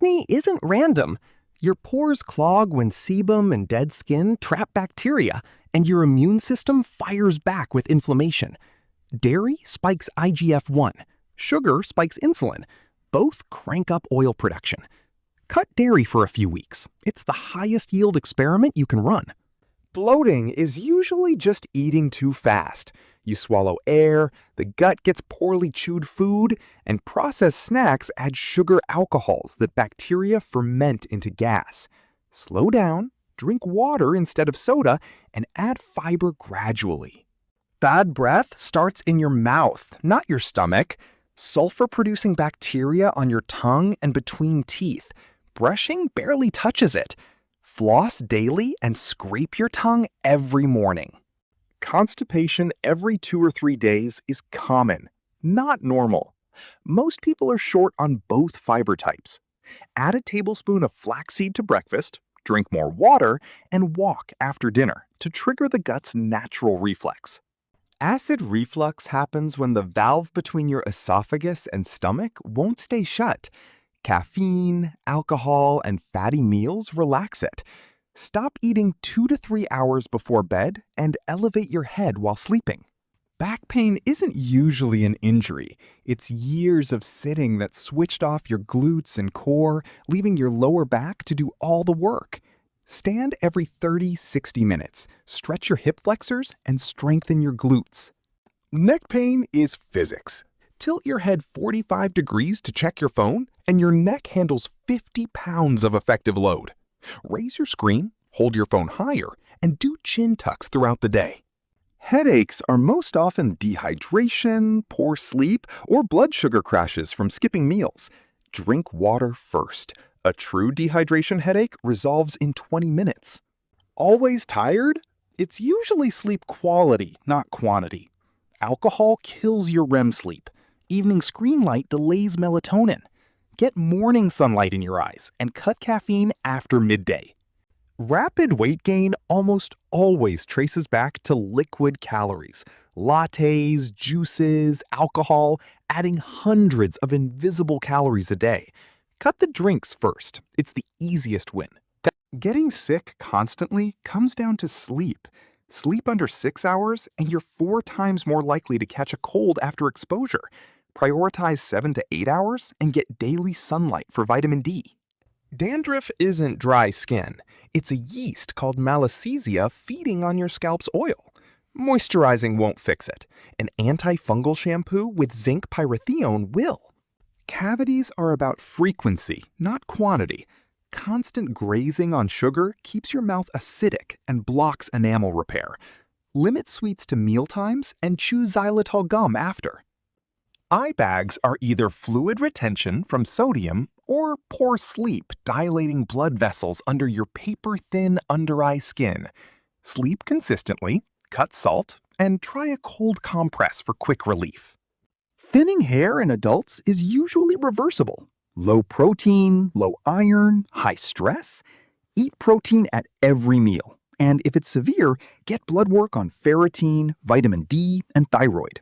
Acne isn't random. Your pores clog when sebum and dead skin trap bacteria, and your immune system fires back with inflammation. Dairy spikes IGF-1. Sugar spikes insulin. Both crank up oil production. Cut dairy for a few weeks. It's the highest yield experiment you can run. Bloating is usually just eating too fast. You swallow air, the gut gets poorly chewed food, and processed snacks add sugar alcohols that bacteria ferment into gas. Slow down, drink water instead of soda, and add fiber gradually. Bad breath starts in your mouth, not your stomach. Sulfur-producing bacteria on your tongue and between teeth. Brushing barely touches it. Floss daily and scrape your tongue every morning. Constipation every 2 or 3 days is common, not normal. Most people are short on both fiber types. Add a tablespoon of flaxseed to breakfast, drink more water, and walk after dinner to trigger the gut's natural reflex. Acid reflux happens when the valve between your esophagus and stomach won't stay shut. Caffeine, alcohol, and fatty meals relax it. Stop eating 2 to 3 hours before bed and elevate your head while sleeping. Back pain isn't usually an injury. It's years of sitting that switched off your glutes and core, leaving your lower back to do all the work. Stand every 30-60 minutes, stretch your hip flexors, and strengthen your glutes. Neck pain is physics. Tilt your head 45 degrees to check your phone, and your neck handles 50 pounds of effective load. Raise your screen, hold your phone higher, and do chin tucks throughout the day. Headaches are most often dehydration, poor sleep, or blood sugar crashes from skipping meals. Drink water first. A true dehydration headache resolves in 20 minutes. Always tired? It's usually sleep quality, not quantity. Alcohol kills your REM sleep. Evening screen light delays melatonin. Get morning sunlight in your eyes and cut caffeine after midday. Rapid weight gain almost always traces back to liquid calories. Lattes, juices, alcohol, adding hundreds of invisible calories a day. Cut the drinks first. It's the easiest win. Getting sick constantly comes down to sleep. Sleep under 6 hours and you're 4 times more likely to catch a cold after exposure. Prioritize 7 to 8 hours and get daily sunlight for vitamin D. Dandruff isn't dry skin. It's a yeast called Malassezia feeding on your scalp's oil. Moisturizing won't fix it. An antifungal shampoo with zinc pyrithione will. Cavities are about frequency, not quantity. Constant grazing on sugar keeps your mouth acidic and blocks enamel repair. Limit sweets to mealtimes and chew xylitol gum after. Eye bags are either fluid retention from sodium or poor sleep dilating blood vessels under your paper-thin under-eye skin. Sleep consistently, cut salt, and try a cold compress for quick relief. Thinning hair in adults is usually reversible. Low protein, low iron, high stress. Eat protein at every meal. And if it's severe, get blood work on ferritin, vitamin D, and thyroid.